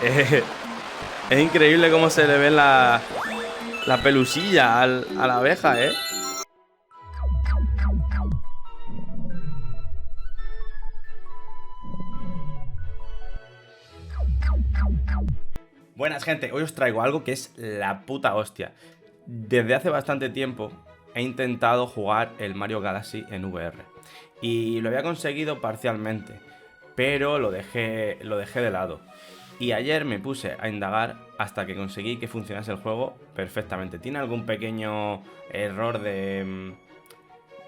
Es increíble cómo se le ve la pelusilla a la abeja, ¿eh? Buenas, gente, hoy os traigo algo que es la puta hostia. Desde hace bastante tiempo he intentado jugar el Mario Galaxy en VR y lo había conseguido parcialmente, pero lo dejé de lado. Y ayer me puse a indagar hasta que conseguí que funcionase el juego perfectamente. Tiene algún pequeño error de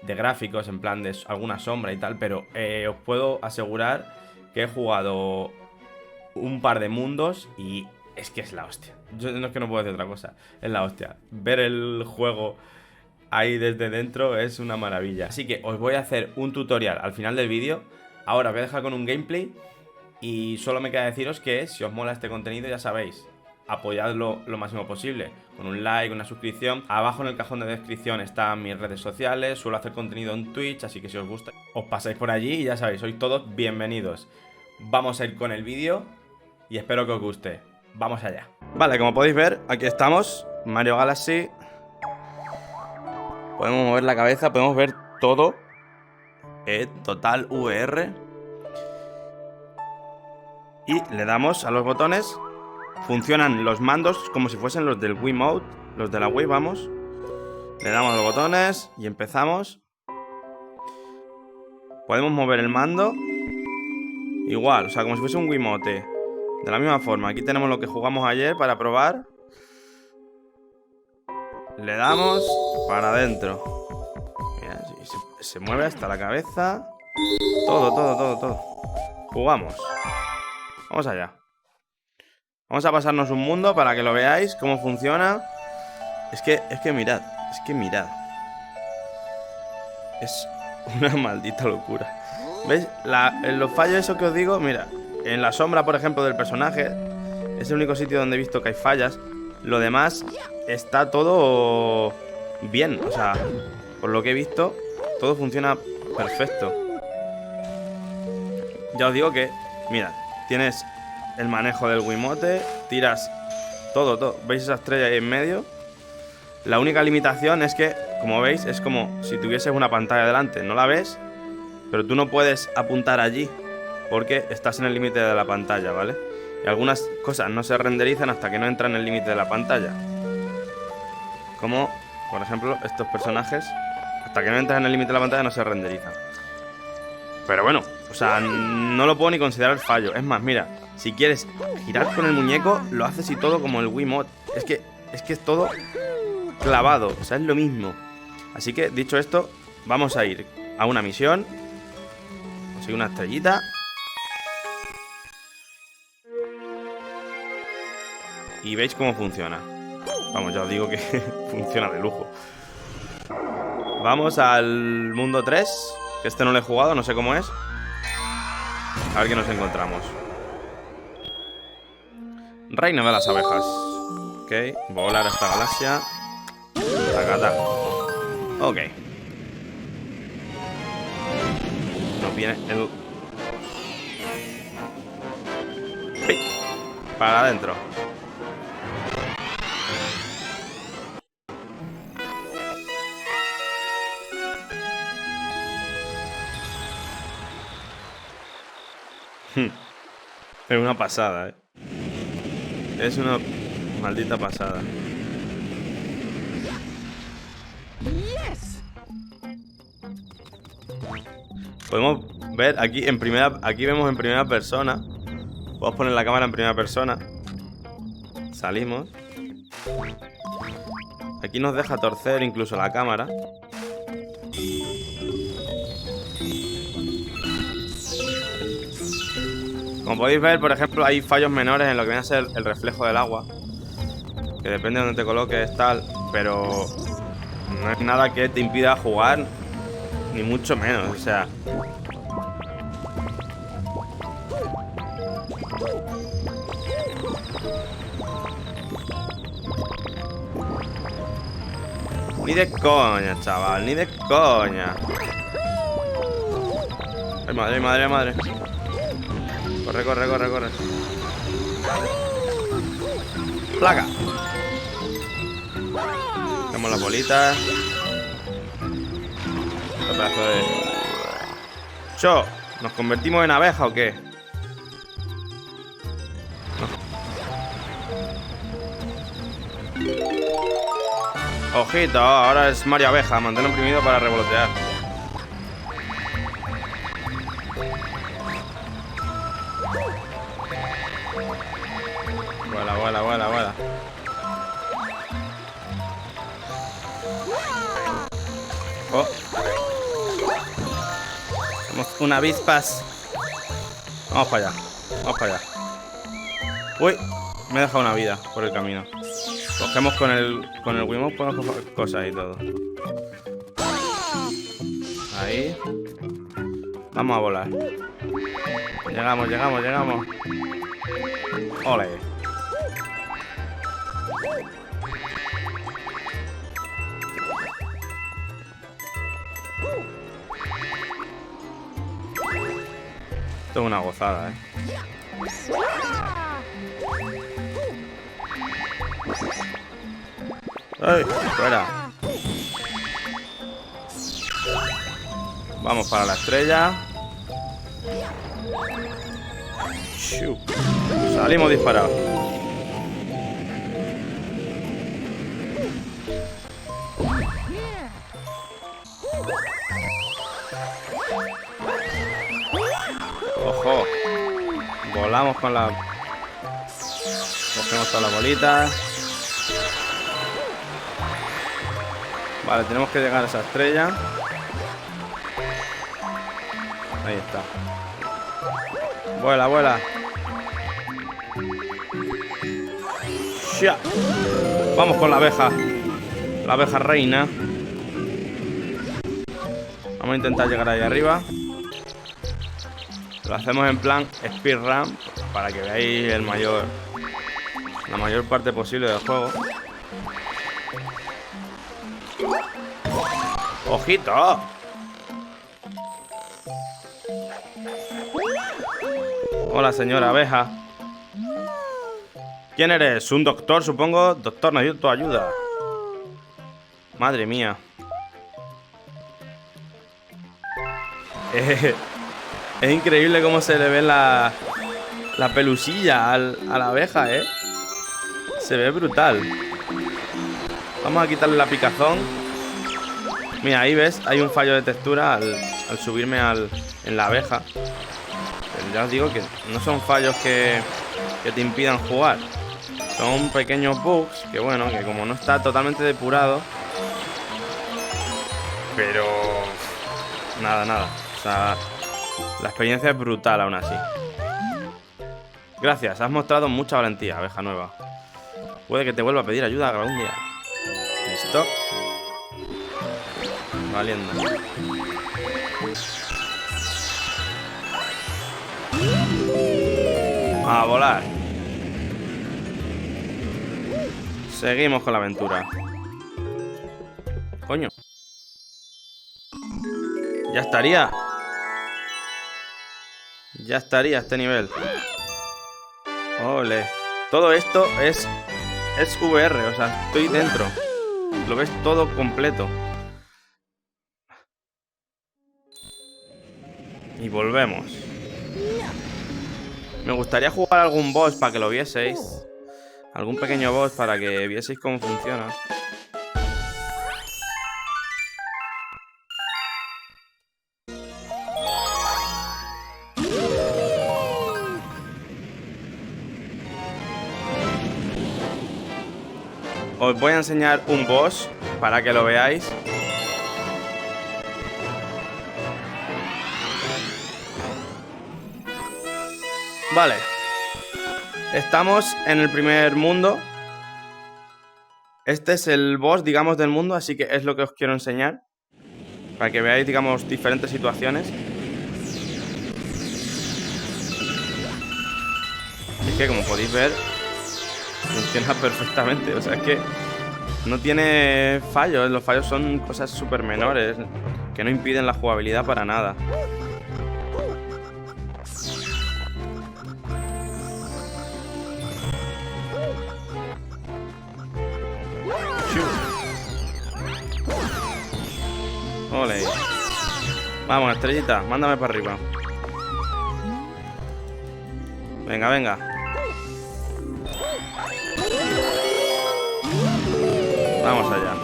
gráficos, en plan de alguna sombra y tal, pero os puedo asegurar que he jugado un par de mundos y es que es la hostia. Yo no es que no puedo decir otra cosa, es la hostia. Ver el juego ahí desde dentro es una maravilla. Así que os voy a hacer un tutorial al final del vídeo. Ahora os voy a dejar con un gameplay y solo me queda deciros que si os mola este contenido, ya sabéis, apoyadlo lo máximo posible, con un like, una suscripción. Abajo en el cajón de descripción están mis redes sociales, suelo hacer contenido en Twitch, así que si os gusta, os pasáis por allí y ya sabéis, sois todos bienvenidos. Vamos a ir con el vídeo y espero que os guste. Vamos allá. Vale, como podéis ver, aquí estamos, Mario Galaxy. Podemos mover la cabeza, podemos ver todo. Total VR. Y le damos a los botones. Funcionan los mandos como si fuesen los del Wiimote, los de la Wii, vamos. Le damos a los botones y empezamos. Podemos mover el mando igual, o sea, como si fuese un Wiimote. De la misma forma, aquí tenemos lo que jugamos ayer para probar. Le damos para adentro. Mira, se mueve hasta la cabeza. Todo. Jugamos. Vamos allá. Vamos a pasarnos un mundo para que lo veáis cómo funciona. Es que mirad. Es una maldita locura. ¿Veis? Los fallos esos que os digo, mira. En la sombra, por ejemplo, del personaje es el único sitio donde he visto que hay fallas. Lo demás está todo bien. O sea, por lo que he visto, todo funciona perfecto. Ya os digo que, mira, tienes el manejo del Wiimote, tiras todo. ¿Veis esa estrella ahí en medio? La única limitación es que, como veis, es como si tuvieses una pantalla delante. No la ves, pero tú no puedes apuntar allí porque estás en el límite de la pantalla, ¿vale? Y algunas cosas no se renderizan hasta que no entran en el límite de la pantalla. Como, por ejemplo, estos personajes, hasta que no entran en el límite de la pantalla no se renderizan. Pero bueno, o sea, no lo puedo ni considerar fallo. Es más, mira, si quieres girar con el muñeco, lo haces y todo como el Wiimote. Es que es todo clavado, o sea, es lo mismo. Así que, dicho esto, vamos a ir a una misión. Conseguir una estrellita. Y veis cómo funciona. Vamos, ya os digo que funciona de lujo. Vamos al mundo 3. Que este no lo he jugado, no sé cómo es. A ver qué nos encontramos. Reino de las abejas. Ok, volar a esta galaxia. Tacata. Ok. Nos viene el... ¡Pic! Para adentro. Es una pasada, Es una maldita pasada. Podemos ver aquí en primera. Aquí vemos en primera persona. Podemos poner la cámara en primera persona. Salimos. Aquí nos deja torcer incluso la cámara. Como podéis ver, por ejemplo, hay fallos menores en lo que viene a ser el reflejo del agua. Que depende de donde te coloques, tal. Pero no es nada que te impida jugar. Ni mucho menos, o sea. Ni de coña, chaval, ni de coña. Ay, madre, madre, madre. Corre, corre, corre, corre. ¡Placa! Cogemos las bolitas. Este pedazo de... ¡Cho! ¿Nos convertimos en abeja o qué? No. Ojito, ahora es Mario Abeja. Mantén oprimido para revolotear. Vuela, vuela, vuela, vuela. Oh. Somos una avispas. Vamos para allá. Vamos para allá. Uy, me he dejado una vida por el camino. Cogemos con el Wiimote, podemos coger cosas y todo. Ahí. Vamos a volar. Llegamos, llegamos, llegamos. Ole. Esto es una gozada, ¡Ay! ¡Fuera! Vamos para la estrella. ¡Shoo! Salimos disparados. ¡Ojo! Volamos con la... Cogemos todas las bolitas. Vale, tenemos que llegar a esa estrella. Ahí está. Vuela, vuela. ¡Shia! Vamos con la abeja. La abeja reina. Vamos a intentar llegar ahí arriba. Lo hacemos en plan speedrun para que veáis la mayor parte posible del juego. ¡Ojito! Hola, señora abeja. ¿Quién eres? ¿Un doctor, supongo? Doctor, necesito tu ayuda. Madre mía. Es increíble cómo se le ve la pelusilla a la abeja, ¿eh? Se ve brutal. Vamos a quitarle la picazón. Mira, ahí ves, hay un fallo de textura al subirme en la abeja. Pero ya os digo que no son fallos que te impidan jugar. Son pequeños bugs que, bueno, que como no está totalmente depurado. Pero... nada, nada. O sea, la experiencia es brutal aún así. Gracias, has mostrado mucha valentía, abeja nueva. Puede que te vuelva a pedir ayuda algún día. ¿Listo? Valiendo. A volar. Seguimos con la aventura. Coño. Ya estaría. Ya estaría a este nivel. Ole. Todo esto es VR, o sea, estoy dentro. Lo ves todo completo. Y volvemos. Me gustaría jugar algún boss para que lo vieseis. Algún pequeño boss para que vieseis cómo funciona. Os voy a enseñar un boss para que lo veáis. Vale. Estamos en el primer mundo. Este es el boss, digamos, del mundo, así que es lo que os quiero enseñar. Para que veáis, digamos, diferentes situaciones. Es que, como podéis ver, funciona perfectamente. O sea, es que no tiene fallos. Los fallos son cosas súper menores que no impiden la jugabilidad para nada. Ole. Vamos, estrellita, mándame para arriba. Venga, venga. Vamos allá.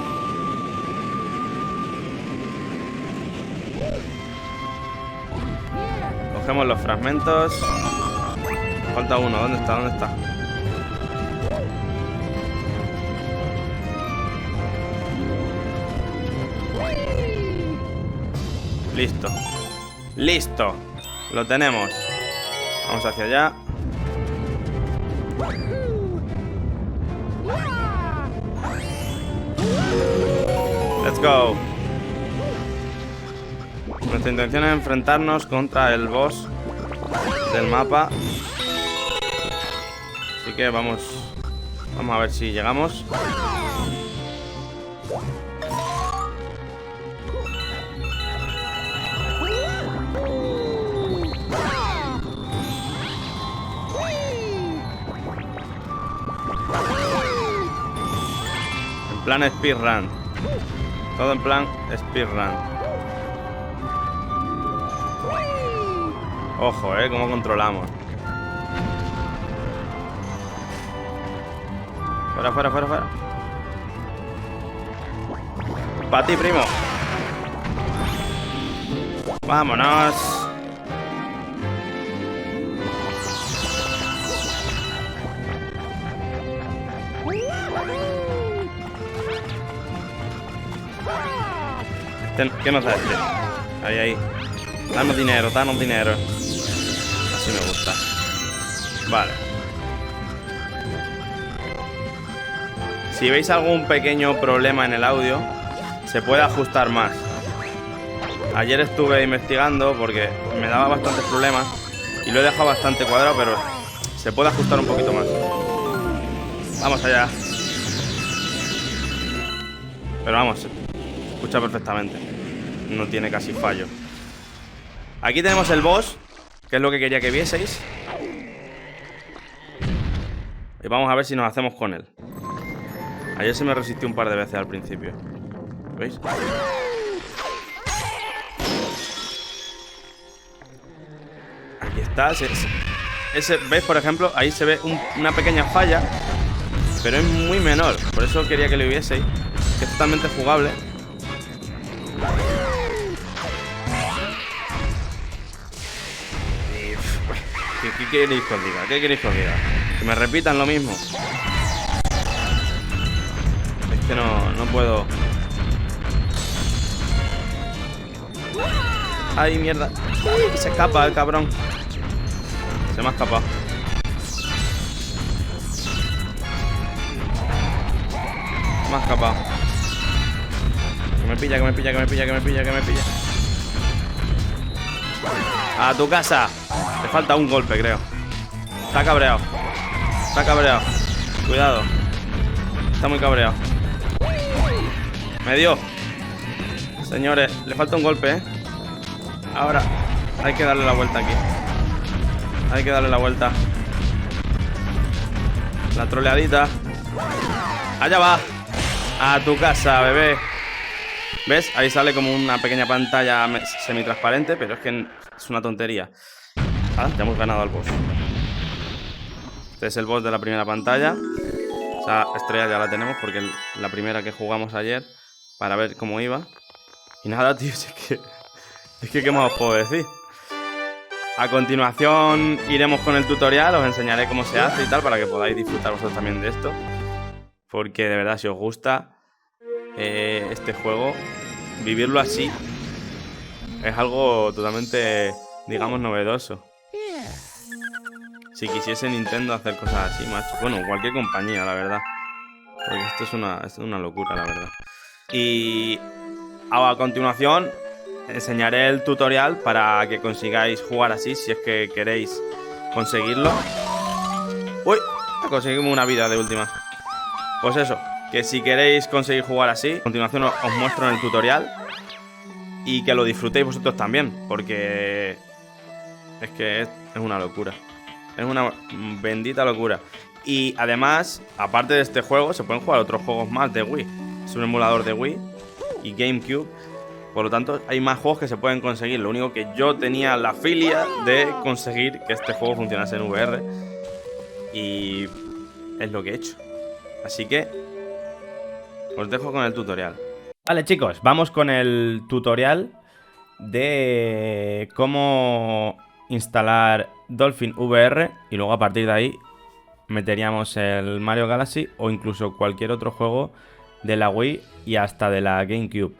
Cogemos los fragmentos. Falta uno, ¿dónde está? ¿Dónde está? Listo. ¡Listo! Lo tenemos. Vamos hacia allá. Let's go. Nuestra intención es enfrentarnos contra el boss del mapa. Así que vamos a ver si llegamos. En plan speedrun. Todo en plan speedrun. Ojo, cómo controlamos. Fuera, fuera, fuera, fuera. Para ti, primo. Vámonos. ¿Qué nos da este? Ahí, ahí. Danos dinero, danos dinero. Así me gusta. Vale. Si veis algún pequeño problema en el audio, se puede ajustar más. Ayer estuve investigando porque me daba bastantes problemas y lo he dejado bastante cuadrado, pero se puede ajustar un poquito más. Vamos allá. Pero vamos, se escucha perfectamente. No tiene casi fallo. Aquí tenemos el boss, que es lo que quería que vieseis. Y vamos a ver si nos hacemos con él. Ayer se me resistió un par de veces al principio. ¿Veis? Aquí está. ¿Veis, por ejemplo? Ahí se ve una pequeña falla, pero es muy menor. Por eso quería que lo vieseis. Que es totalmente jugable. ¿Qué queréis que os diga? ¿Qué queréis que os diga? Que me repitan lo mismo. Es que no puedo. ¡Ay, mierda! ¡Ay! Se escapa el cabrón. Se me ha escapado. Me ha escapado. Que me pilla, que me pilla, que me pilla, que me pilla, que me pilla. ¡A tu casa! Le falta un golpe, creo. Está cabreado. Está cabreado. Cuidado. Está muy cabreado. Me dio. Señores, le falta un golpe, ¿eh? Ahora hay que darle la vuelta aquí. Hay que darle la vuelta. La troleadita. Allá va. A tu casa, bebé. ¿Ves? Ahí sale como una pequeña pantalla semitransparente, pero es que es una tontería. Ah, ya hemos ganado al boss. Este es el boss de la primera pantalla. Esa estrella ya la tenemos porque es la primera que jugamos ayer para ver cómo iba. Y nada, tío, es que ¿qué más os puedo decir? A continuación iremos con el tutorial, os enseñaré cómo se hace y tal para que podáis disfrutar vosotros también de esto. Porque de verdad, si os gusta este juego, vivirlo así es algo totalmente, digamos, novedoso. Si quisiese Nintendo hacer cosas así, macho. Bueno, cualquier compañía, la verdad. Porque esto es una locura, la verdad. Y a continuación enseñaré el tutorial para que consigáis jugar así, si es que queréis conseguirlo. ¡Uy! Conseguimos una vida de última. Pues eso, que si queréis conseguir jugar así, a continuación os muestro en el tutorial. Y que lo disfrutéis vosotros también, porque es que es una locura. Es una bendita locura. Y además, aparte de este juego, se pueden jugar otros juegos más de Wii. Es un emulador de Wii y GameCube. Por lo tanto, hay más juegos que se pueden conseguir. Lo único que yo tenía la filia de conseguir que este juego funcionase en VR. Y es lo que he hecho. Así que os dejo con el tutorial. Vale, chicos, vamos con el tutorial de cómo instalar Dolphin VR. Y luego a partir de ahí meteríamos el Mario Galaxy o incluso cualquier otro juego de la Wii y hasta de la GameCube.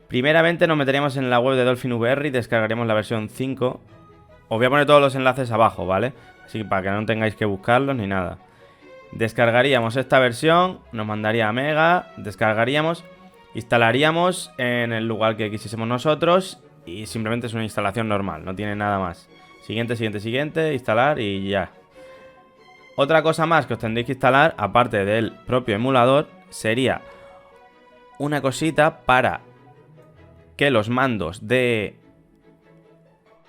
Primeramente nos meteríamos en la web de Dolphin VR y descargaríamos la versión 5. Os voy a poner todos los enlaces abajo, ¿vale? Así que para que no tengáis que buscarlos ni nada. Descargaríamos esta versión, nos mandaría a Mega, descargaríamos, instalaríamos en el lugar que quisiésemos nosotros y simplemente es una instalación normal, no tiene nada más. Siguiente, siguiente, siguiente, instalar y ya. Otra cosa más que os tendréis que instalar, aparte del propio emulador, sería una cosita para que los mandos de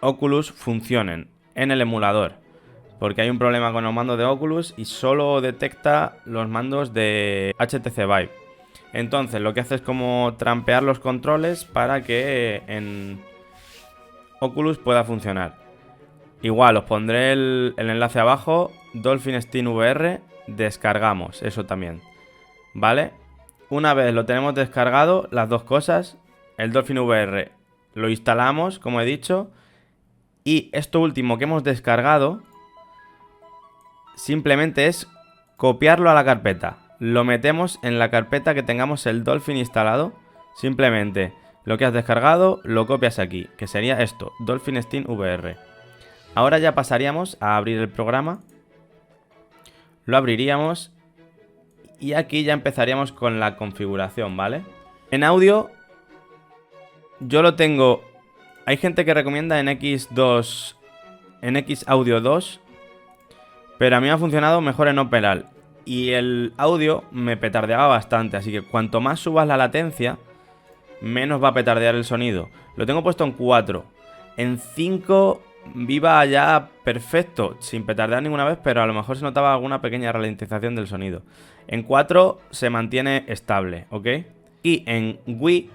Oculus funcionen en el emulador. Porque hay un problema con los mandos de Oculus y solo detecta los mandos de HTC Vive. Entonces lo que hace es como trampear los controles para que en Oculus pueda funcionar. Igual, os pondré el enlace abajo. Dolphin Steam VR, descargamos, eso también. ¿Vale? Una vez lo tenemos descargado, las dos cosas, el Dolphin VR lo instalamos, como he dicho. Y esto último que hemos descargado simplemente es copiarlo a la carpeta. Lo metemos en la carpeta que tengamos el Dolphin instalado. Simplemente lo que has descargado lo copias aquí, que sería esto, Dolphin Steam VR. Ahora ya pasaríamos a abrir el programa. Lo abriríamos y aquí ya empezaríamos con la configuración, ¿vale? En audio yo lo tengo. Hay gente que recomienda en X2, en X Audio 2, pero a mí me ha funcionado mejor en Opera. Y el audio me petardeaba bastante, así que cuanto más subas la latencia, menos va a petardear el sonido. Lo tengo puesto en 4. En 5 viva ya perfecto, sin petardear ninguna vez, pero a lo mejor se notaba alguna pequeña ralentización del sonido. En 4 se mantiene estable, ¿ok? Y en Wii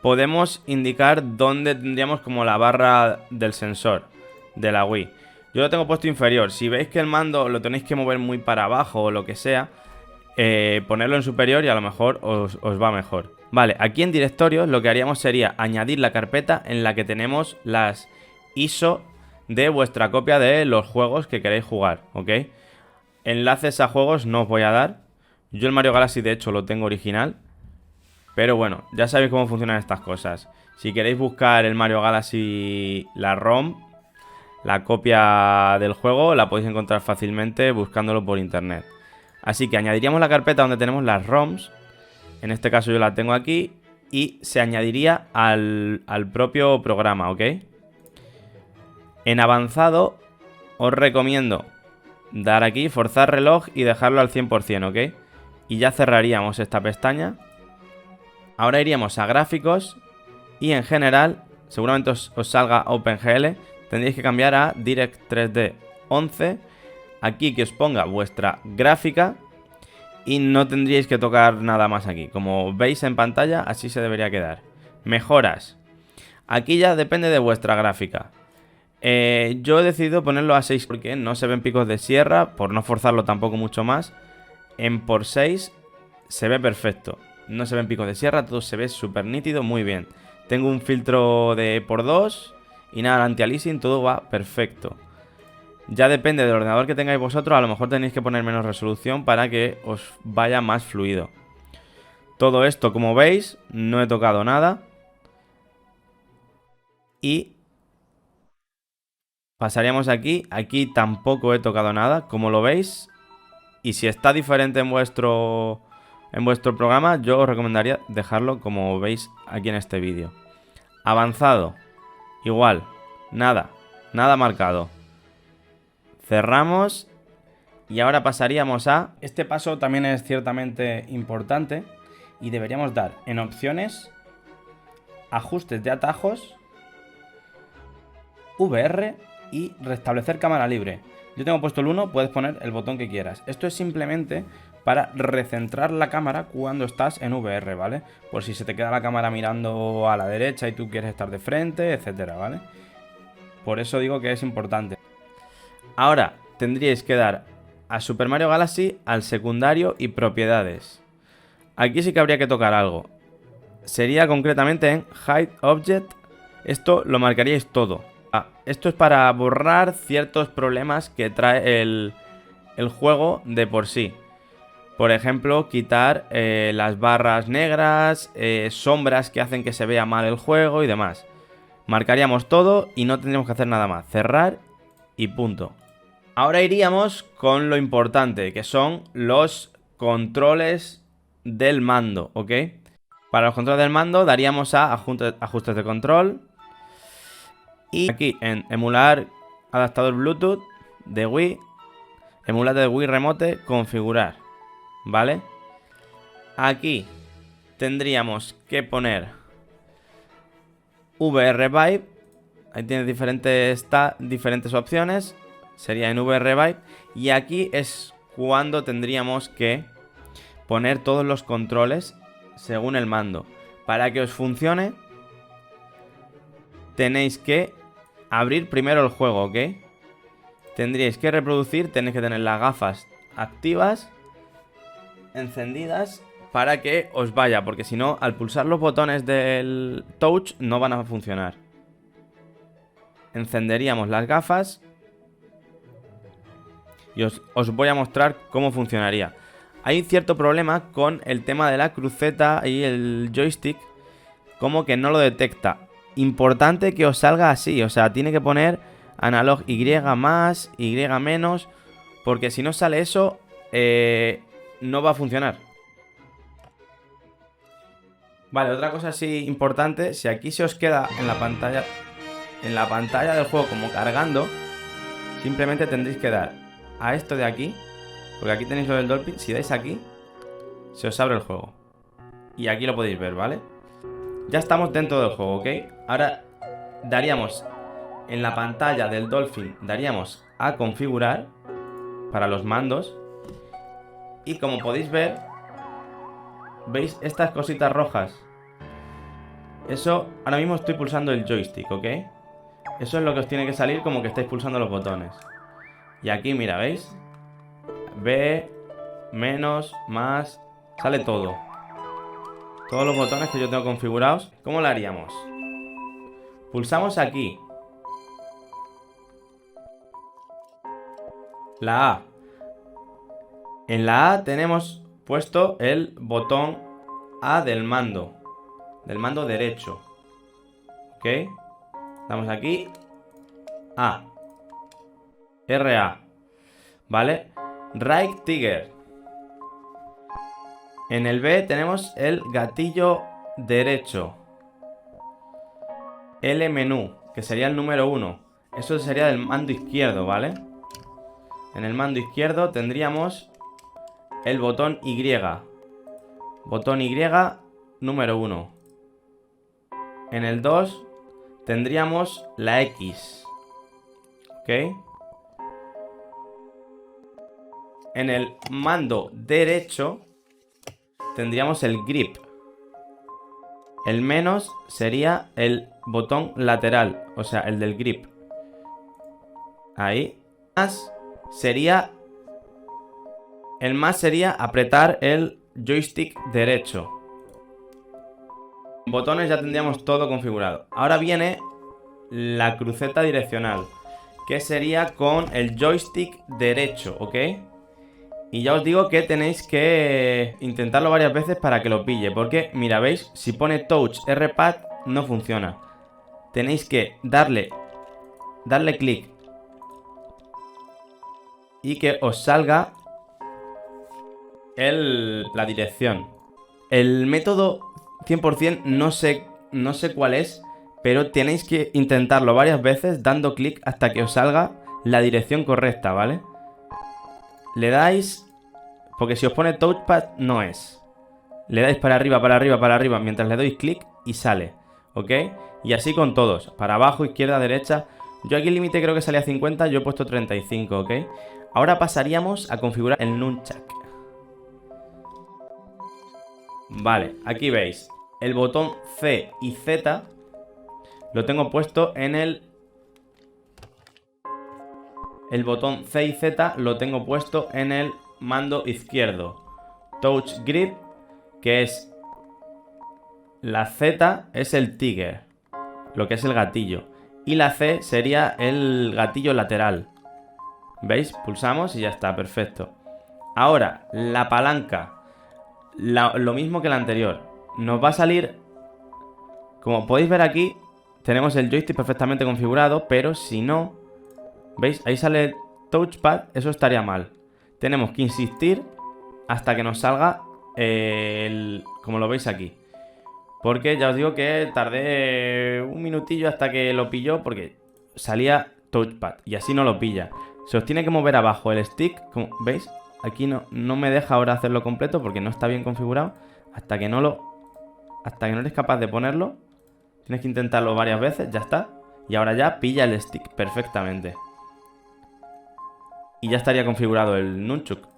podemos indicar dónde tendríamos como la barra del sensor de la Wii. Yo lo tengo puesto inferior. Si veis que el mando lo tenéis que mover muy para abajo o lo que sea, ponerlo en superior y a lo mejor os va mejor. Vale, aquí en directorios lo que haríamos sería añadir la carpeta en la que tenemos las ISO de vuestra copia de los juegos que queréis jugar, ¿ok? Enlaces a juegos no os voy a dar. Yo el Mario Galaxy de hecho lo tengo original. Pero bueno, ya sabéis cómo funcionan estas cosas. Si queréis buscar el Mario Galaxy, la ROM, la copia del juego, la podéis encontrar fácilmente buscándolo por internet. Así que añadiríamos la carpeta donde tenemos las ROMs. En este caso yo la tengo aquí. Y se añadiría al propio programa, ¿ok? En avanzado os recomiendo dar aquí, forzar reloj y dejarlo al 100%, ¿ok? Y ya cerraríamos esta pestaña. Ahora iríamos a gráficos y en general, seguramente os salga OpenGL, tendréis que cambiar a Direct3D 11. Aquí que os ponga vuestra gráfica y no tendríais que tocar nada más aquí. Como veis en pantalla, así se debería quedar. Mejoras. Aquí ya depende de vuestra gráfica. Yo he decidido ponerlo a 6 porque no se ven picos de sierra, por no forzarlo tampoco mucho más. En por 6 se ve perfecto. No se ven picos de sierra, todo se ve súper nítido, muy bien. Tengo un filtro de por 2 y nada, anti-aliasing, todo va perfecto. Ya depende del ordenador que tengáis vosotros, a lo mejor tenéis que poner menos resolución para que os vaya más fluido. Todo esto, como veis, no he tocado nada. Y pasaríamos aquí, aquí tampoco he tocado nada, como lo veis. Y si está diferente en vuestro programa, yo os recomendaría dejarlo como veis aquí en este vídeo. Avanzado, igual, nada marcado. Cerramos y ahora pasaríamos a... Este paso también es ciertamente importante y deberíamos dar en opciones, ajustes de atajos, VR y restablecer cámara libre. Yo tengo puesto el 1, puedes poner el botón que quieras. Esto es simplemente para recentrar la cámara cuando estás en VR, ¿vale? Por si se te queda la cámara mirando a la derecha y tú quieres estar de frente, etcétera, ¿vale? Por eso digo que es importante. Ahora tendríais que dar a Super Mario Galaxy, al secundario y propiedades. Aquí sí que habría que tocar algo. Sería concretamente en Hide Object. Esto lo marcaríais todo. Esto es para borrar ciertos problemas que trae el juego de por sí. Por ejemplo, quitar las barras negras, sombras que hacen que se vea mal el juego y demás. Marcaríamos todo y no tendríamos que hacer nada más. Cerrar y punto. Ahora iríamos con lo importante, que son los controles del mando, ¿ok? Para los controles del mando daríamos a ajustes de control. Y aquí en emular adaptador Bluetooth de Wii, emular de Wii Remote, configurar, ¿vale? Aquí tendríamos que poner VR Vive. Ahí tienes diferentes opciones. Sería en VR Vive. Y aquí es cuando tendríamos que poner todos los controles según el mando. Para que os funcione, tenéis que abrir primero el juego, ¿ok? Tendríais que reproducir, tenéis que tener las gafas activas, encendidas, para que os vaya, porque si no, al pulsar los botones del touch no van a funcionar. Encenderíamos las gafas y os voy a mostrar cómo funcionaría. Hay cierto problema con el tema de la cruceta y el joystick, como que no lo detecta. Importante que os salga así, o sea, tiene que poner analog Y más, Y menos, porque si no sale eso, no va a funcionar. Vale, otra cosa así importante, si aquí se os queda en la pantalla del juego como cargando, simplemente tendréis que dar a esto de aquí, porque aquí tenéis lo del Dolphin. Si dais aquí, se os abre el juego. Y aquí lo podéis ver, ¿vale? Ya estamos dentro del juego, ¿ok? Ahora daríamos en la pantalla del Dolphin, daríamos a configurar para los mandos. Y como podéis ver, ¿veis estas cositas rojas? Eso, ahora mismo estoy pulsando el joystick, ¿ok? Eso es lo que os tiene que salir como que estáis pulsando los botones. Y aquí, mira, ¿veis? B, menos, más, sale todo. Todos los botones que yo tengo configurados. ¿Cómo lo haríamos? Pulsamos aquí la A. En la A tenemos puesto el botón A del mando derecho. ¿Ok? Damos aquí A, RA, ¿vale? Right trigger. En el B tenemos el gatillo derecho. L menú, que sería el número 1. Eso sería del mando izquierdo, ¿vale? En el mando izquierdo tendríamos el botón Y. Botón Y, número 1. En el 2 tendríamos la X. ¿Ok? En el mando derecho tendríamos el grip. El menos sería el botón lateral, o sea, el del grip. Ahí. El más sería apretar el joystick derecho. Botones ya tendríamos todo configurado. Ahora viene la cruceta direccional, que sería con el joystick derecho, ¿ok? Y ya os digo que tenéis que intentarlo varias veces para que lo pille, porque, mira, ¿veis? Si pone Touch R-Pad no funciona. Tenéis que darle clic y que os salga la dirección. El método 100% no sé cuál es, pero tenéis que intentarlo varias veces dando clic hasta que os salga la dirección correcta, ¿vale? Le dais, porque si os pone touchpad no es. Le dais para arriba, para arriba, para arriba mientras le doy clic y sale, ¿ok? Y así con todos, para abajo, izquierda, derecha. Yo aquí el límite creo que salía 50, yo he puesto 35, ¿ok? Ahora pasaríamos a configurar el nunchuck. Vale, aquí veis. El botón C y Z lo tengo puesto en el... El botón C y Z lo tengo puesto en el mando izquierdo. Touch Grip, que es... La Z es el trigger, lo que es el gatillo. Y la C sería el gatillo lateral. ¿Veis? Pulsamos y ya está, perfecto. Ahora, la palanca. Lo mismo que la anterior. Nos va a salir... Como podéis ver aquí, tenemos el joystick perfectamente configurado, pero si no... ¿Veis? Ahí sale touchpad, eso estaría mal. Tenemos que insistir hasta que nos salga como lo veis aquí. Porque ya os digo que tardé un minutillo hasta que lo pilló, porque salía touchpad y así no lo pilla. Se os tiene que mover abajo el stick, como veis. Aquí no me deja ahora hacerlo completo porque no está bien configurado. Hasta que no eres capaz de ponerlo, tienes que intentarlo varias veces, ya está. Y ahora ya pilla el stick perfectamente. Y ya estaría configurado el nunchuk.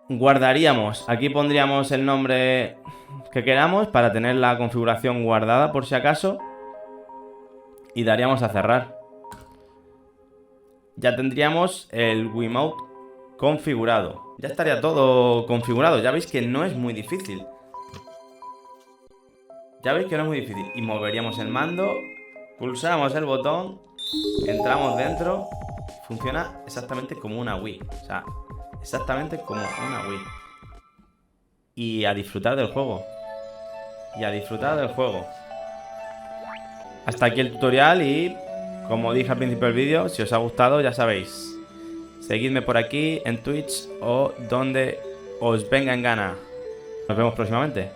Guardaríamos, aquí pondríamos el nombre que queramos para tener la configuración guardada por si acaso. Y daríamos a cerrar. Ya tendríamos el Wiimote configurado. Ya estaría todo configurado, ya veis que no es muy difícil. Ya veis que no es muy difícil. Y moveríamos el mando, pulsamos el botón, entramos dentro. Funciona exactamente como una Wii. O sea, exactamente como una Wii. Y a disfrutar del juego. Hasta aquí el tutorial y, como dije al principio del vídeo, si os ha gustado ya sabéis, seguidme por aquí en Twitch o donde os venga en gana. Nos vemos próximamente.